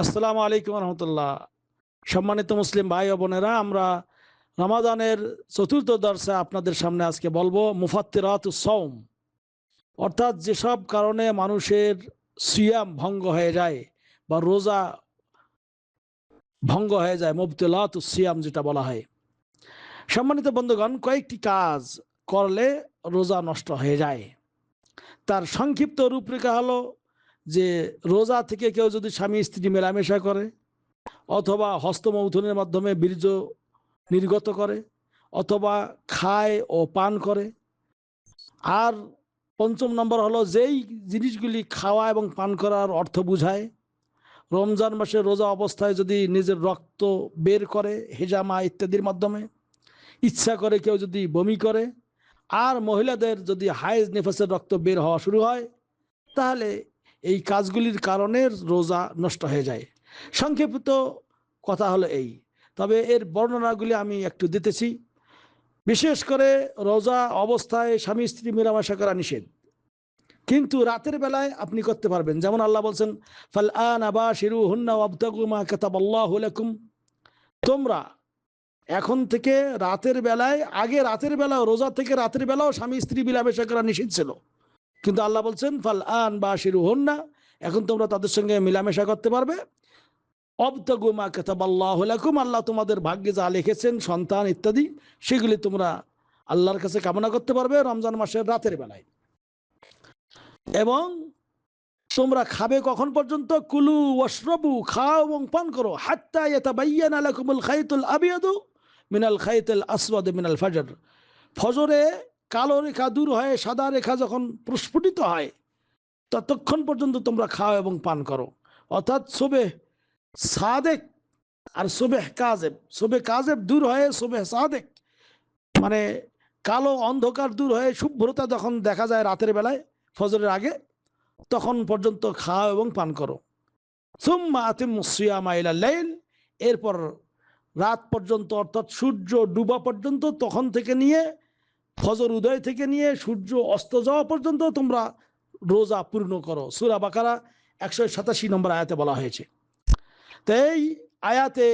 আসসালামু আলাইকুম রহমতুল্লাহ। সম্মানিত মুসলিম ভাই ও বোনেরা, আমরা রমাদানের চতুর্থ দর্শে আপনাদের সামনে আজকে বলবো মুফাত্তিরাতুস সাওম, অর্থাৎ যেসব কারণে মানুষের সিয়াম ভঙ্গ হয়ে যায় বা রোজা ভঙ্গ হয়ে যায়, মুবতিলাতুস সিয়াম যেটা বলা হয়। সম্মানিত বন্ধুগণ, কয়েকটি কাজ করলে রোজা নষ্ট হয়ে যায়। তার সংক্ষিপ্ত রূপরেখা হলো যে রোজা থেকে কেউ যদি স্বামী স্ত্রী মেলামেশা করে, অথবা হস্তমৈথুনের মাধ্যমে বীর্য নির্গত করে, অথবা খায় ও পান করে। আর পঞ্চম নম্বর হলো যেই জিনিসগুলি খাওয়া এবং পান করার অর্থ বুঝায়। রমজান মাসে রোজা অবস্থায় যদি নিজের রক্ত বের করে হেজামা ইত্যাদির মাধ্যমে, ইচ্ছা করে কেউ যদি বমি করে, আর মহিলাদের যদি হায়েজ নেফাসের রক্ত বের হওয়া শুরু হয়, তাহলে এই কাজগুলির কারণে রোজা নষ্ট হয়ে যায়। সংক্ষিপ্ত কথা হলো এই। তবে এর বর্ণনাগুলি আমি একটু দিতেছি। বিশেষ করে রোজা অবস্থায় স্বামী স্ত্রী মেলামেশা করা নিষেধ, কিন্তু রাতের বেলায় আপনি করতে পারবেন। যেমন আল্লাহ বলছেন, ফাল আনা বাশিরুহুন্না ওয়াবতাগু মা কাতাবাল্লাহু লাকুম, তোমরা এখন থেকে রাতের বেলায়, আগে রাতের বেলাও, রোজা থেকে রাতের বেলাও স্বামী স্ত্রী মেলামেশা করা নিষেধ ছিল, কিন্তু আল্লাহ বলছেন ফাল আন বাশিরুহুন্না, এখন তোমরা তাদের সঙ্গে মেলামেশা করতে পারবে। অবতাগু মা কাতাবাল্লাহু লাকুম, আল্লাহ তোমাদের ভাগ্যে যা লিখেছেন সন্তান ইত্যাদি, সেগুলি তোমরা আল্লাহর কাছে কামনা করতে পারবে রমজান মাসের রাতের বেলায়। এবং তোমরা খাবে কখন পর্যন্ত? কুলু ওয়াশরাবু, খাও এবং পান করো, হাত্তা ইয়াতাবায়্যানা লাকুমুল খাইতুল আবিয়াদু মিনাল খাইতিল আসওয়াদ মিনাল ফাজর, ফজরে কালো রেখা দূর হয়ে সাদা রেখা যখন প্রস্ফুটিত হয়, ততক্ষণ পর্যন্ত তোমরা খাও এবং পান করো। অর্থাৎ সুবেহ সাদেক আর সুবেহ কাজেব, সুবেহ কাজেব দূর হয়ে সুবেহ সাদেক, মানে কালো অন্ধকার দূর হয়ে শুভ্রতা যখন দেখা যায় রাতের বেলায় ফজরের আগে, তখন পর্যন্ত খাও এবং পান করো। সুম্মা আতিম্মুস সিয়ামা ইলাল লাইল, এরপর রাত পর্যন্ত, অর্থাৎ সূর্য ডুবা পর্যন্ত, তখন থেকে নিয়ে ফজর উদয় থেকে নিয়ে সূর্য অস্ত যাওয়া পর্যন্ত তোমরা রোজা পূর্ণ করো। সূরা বাকারা 187 নম্বর আয়াতে বলা হয়েছে। তো এই আয়াতে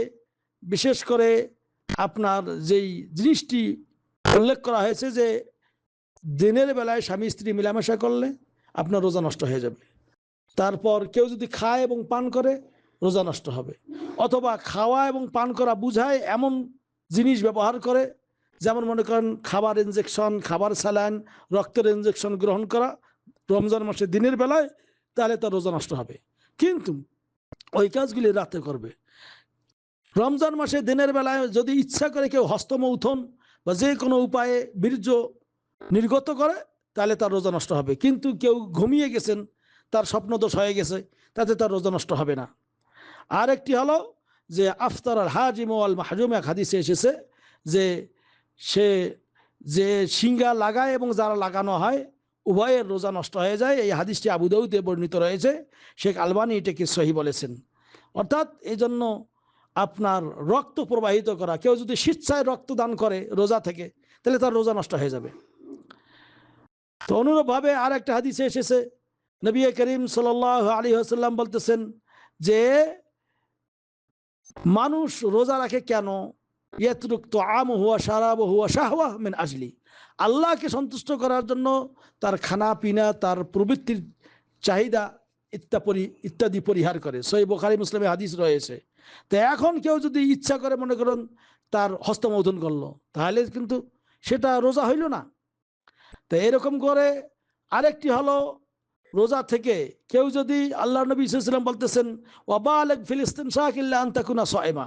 বিশেষ করে আপনার যেই জিনিসটি উল্লেখ করা হয়েছে যে দিনের বেলায় স্বামী স্ত্রী মেলামেশা করলে আপনার রোজা নষ্ট হয়ে যাবে। তারপর কেউ যদি খায় এবং পান করে, রোজা নষ্ট হবে। অথবা খাওয়া এবং পান করা বুঝায় এমন জিনিস ব্যবহার করে, যেমন মনে করেন খাবার ইনজেকশন, খাবার স্যালাইন, রক্তের ইনজেকশন গ্রহণ করা রমজান মাসে দিনের বেলায়, তাহলে তার রোজা নষ্ট হবে। কিন্তু ওই কাজগুলি রাতে করবে। রমজান মাসে দিনের বেলায় যদি ইচ্ছা করে কেউ হস্তমৈথুন বা যে কোনো উপায়ে বীর্য নির্গত করে, তাহলে তার রোজা নষ্ট হবে। কিন্তু কেউ ঘুমিয়ে গেছেন, তার স্বপ্নদোষ হয়ে গেছে, তাতে তার রোজা নষ্ট হবে না। আর একটি হলো যে আফতার আল হাজিম ওয়াল মাহজুম, এক হাদিসে এসেছে যে সে যে শিঙ্গা লাগায় এবং যারা লাগানো হয় উভয়ের রোজা নষ্ট হয়ে যায়। এই হাদিসটি আবু দাউদে বর্ণিত রয়েছে। শেখ আলবানী এটাকে সহি বলেছেন। অর্থাৎ এই জন্য আপনার রক্ত প্রবাহিত করা, কেউ যদি স্বেচ্ছায় রক্তদান করে রোজা থেকে, তাহলে তার রোজা নষ্ট হয়ে যাবে। তো অনুরূপভাবে আর একটা হাদিসে এসেছে, নবী করিম সাল্লাল্লাহু আলাইহি ওয়াসাল্লাম বলতেছেন যে মানুষ রোজা রাখে কেন? ইয়াতরুক তুআমুহু ওয়া শারাবুহু ওয়া শাহওয়াহ মিন আজলি, আল্লাহকে সন্তুষ্ট করার জন্য তার খানা পিনা, তার প্রবৃত্তির চাহিদা ইত্যাদি পরিহার করে। সহিহ বুখারী মুসলিমে হাদিস রয়েছে। তো এখন কেউ যদি ইচ্ছা করে, মনে করুন তার হস্তমৈথুন করলো, তাহলে কিন্তু সেটা রোজা হইল না। তো এরকম করে আরেকটি হলো রোজা থেকে কেউ যদি, আল্লাহ নবী সাল্লাল্লাহু আলাইহি ওয়াসাল্লাম বলতেছেন ওয়াবালিগ ফিল ইসতিনশাক ইল্লা আন তাকুনা সায়মা,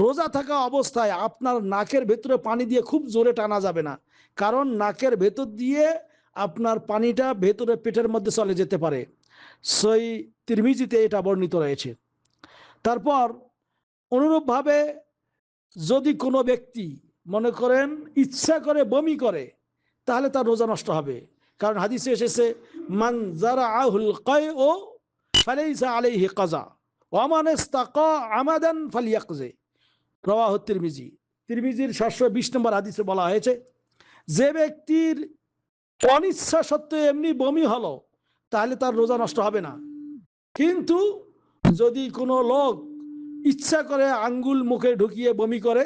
রোজা থাকা অবস্থায় আপনার নাকের ভেতরে পানি দিয়ে খুব জোরে টানা যাবে না, কারণ নাকের ভেতর দিয়ে আপনার পানিটা ভেতরে পেটের মধ্যে চলে যেতে পারে। সহিহ তিরমিজিতে এটা বর্ণিত রয়েছে। তারপর অনুরূপভাবে যদি কোনো ব্যক্তি মনে করেন ইচ্ছা করে বমি করে, তাহলে তার রোজা নষ্ট হবে। কারণ হাদিসে এসেছে মান জারাআহুল কায়উ ফালাইসা আলাইহি কাজা ওয়া মান ইসতাকা আমাদান ফালইয়াকজি, রাওয়াহু তিরমিজি। তিরমিজির 720 নম্বর হাদিসে বলা হয়েছে, যে ব্যক্তির অনিচ্ছা সত্ত্বেও এমনি বমি হলো, তাহলে তার রোজা নষ্ট হবে না। কিন্তু যদি কোনো লোক ইচ্ছা করে আঙ্গুল মুখে ঢুকিয়ে বমি করে,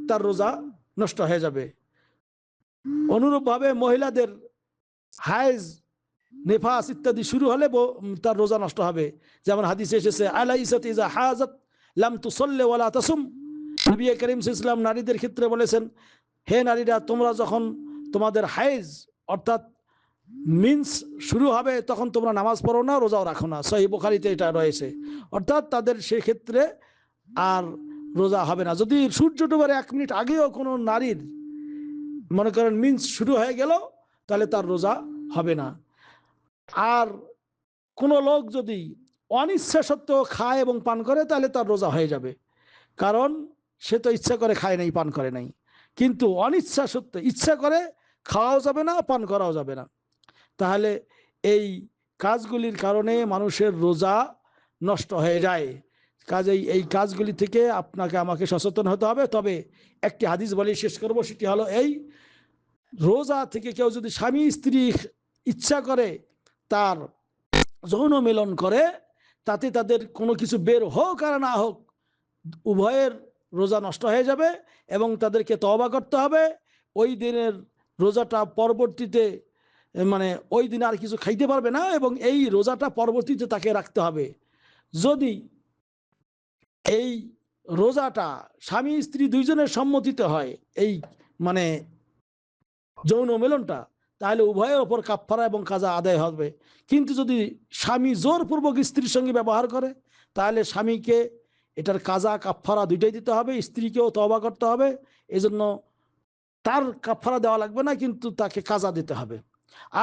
তার রোজা নষ্ট হয়ে যাবে। অনুরূপভাবে মহিলাদের হায়েজ, নেফাস ইত্যাদি শুরু হলে তার রোজা নষ্ট হবে। যেমন হাদিসে এসেছে, আলাইসাত ইজা হাজাত লাম তুসাল্লি ওয়ালা তাসুম। নবী করিম সাল্লাল্লাহু আলাইহি ওয়াসাল্লাম নারীদের ক্ষেত্রে বলেছেন, হে নারীরা, তোমরা যখন তোমাদের হায়েজ অর্থাৎ মিন্স শুরু হবে তখন তোমরা নামাজ পড়ো না, রোজাও রাখো না। সহিহ বুখারীতে এটা রয়েছে। অর্থাৎ তাদের সেক্ষেত্রে আর রোজা হবে না। যদি সূর্য ডোবার 1 মিনিট আগেও কোনো নারীর মনে করেন মিন্স শুরু হয়ে গেল, তাহলে তার রোজা হবে না। আর কোনো লোক যদি অনিচ্ছা সত্ত্বেও খায় এবং পান করে, তাহলে তার রোজা হয়ে যাবে। কারণ সে তো ইচ্ছা করে খায় নাই, পান করে নাই। কিন্তু অনিচ্ছা সত্ত্বে ইচ্ছা করে খাওয়াও যাবে না, পান করাও যাবে না। তাহলে এই কাজগুলির কারণে মানুষের রোজা নষ্ট হয়ে যায়। কাজেই এই কাজগুলি থেকে আপনাকে আমাকে সচেতন হতে হবে। তবে একটি হাদিস বলে শেষ করব, সেটি হলো এই, রোজা থেকে কেউ যদি স্বামী স্ত্রী ইচ্ছা করে তার যৌন মিলন করে, তাতে তাদের কোনো কিছু বের হোক আর না হোক, উভয়ের রোজা নষ্ট হয়ে যাবে এবং তাদেরকে তওবা করতে হবে। ওই দিনের রোজাটা পরবর্তীতে মানে ওই দিন আর কিছু খাইতে পারবে না এবং এই রোজাটা পরবর্তীতে তাকে রাখতে হবে। যদি এই রোজাটা স্বামী স্ত্রী দুইজনের সম্মতিতে হয়, এই মানে যৌন মিলনটা, তাহলে উভয়ের ওপর কাফফারা এবং কাজা আদায় হবে। কিন্তু যদি স্বামী জোরপূর্বক স্ত্রীর সঙ্গে ব্যবহার করে, তাহলে স্বামীকে এটার কাজা কাফফারা দুইটাই দিতে হবে, স্ত্রীকেও তওবা করতে হবে। এজন্য তার কাফফারা দেওয়া লাগবে না, কিন্তু তাকে কাজা দিতে হবে।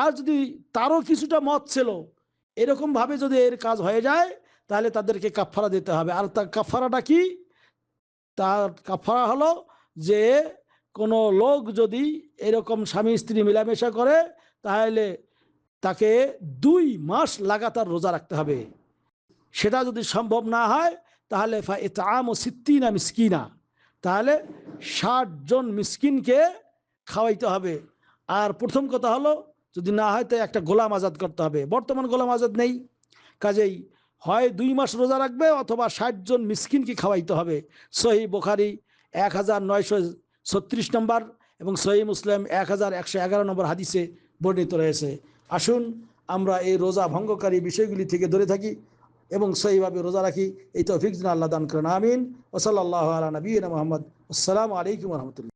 আর যদি তারও কিছুটা মত ছিল, এরকমভাবে যদি এর কাজ হয়ে যায়, তাহলে তাদেরকে কাফফারা দিতে হবে। আর তার কাফফারাটা কি? তার কাফারা হলো যে কোনো লোক যদি এরকম স্বামী স্ত্রী মিলামেশা করে, তাহলে তাকে 2 মাস লাগাতার রোজা রাখতে হবে। সেটা যদি সম্ভব না হয়, তাহলে ফাইতআমু সিত্তিনা মিসকিনা, তাহলে 60 জন মিসকিনকে খাওয়াইতে হবে। আর প্রথম কথা হলো, যদি না হয় তাই একটা গোলাম আজাদ করতে হবে। বর্তমান গোলাম আজাদ নেই, কাজেই হয় 2 মাস রোজা রাখবে অথবা 60 জন মিসকিনকে খাওয়াইতে হবে। সহিহ বুখারী 1936 নম্বর এবং সহিহ মুসলিম 1111 নম্বর হাদিসে বর্ণিত রয়েছে। আসুন আমরা এই রোজা ভঙ্গকারী বিষয়গুলি থেকে দূরে থাকি এবং সহিভাবে রোজা রাখি। এই তৌফিক যেন আল্লাহ দান করেন। আমিন। ওয়া সাল্লাল্লাহু আলা নবিয়িনা মুহাম্মদ। আসসালামু আলাইকুম ওয়া রাহমাতুল্লাহ।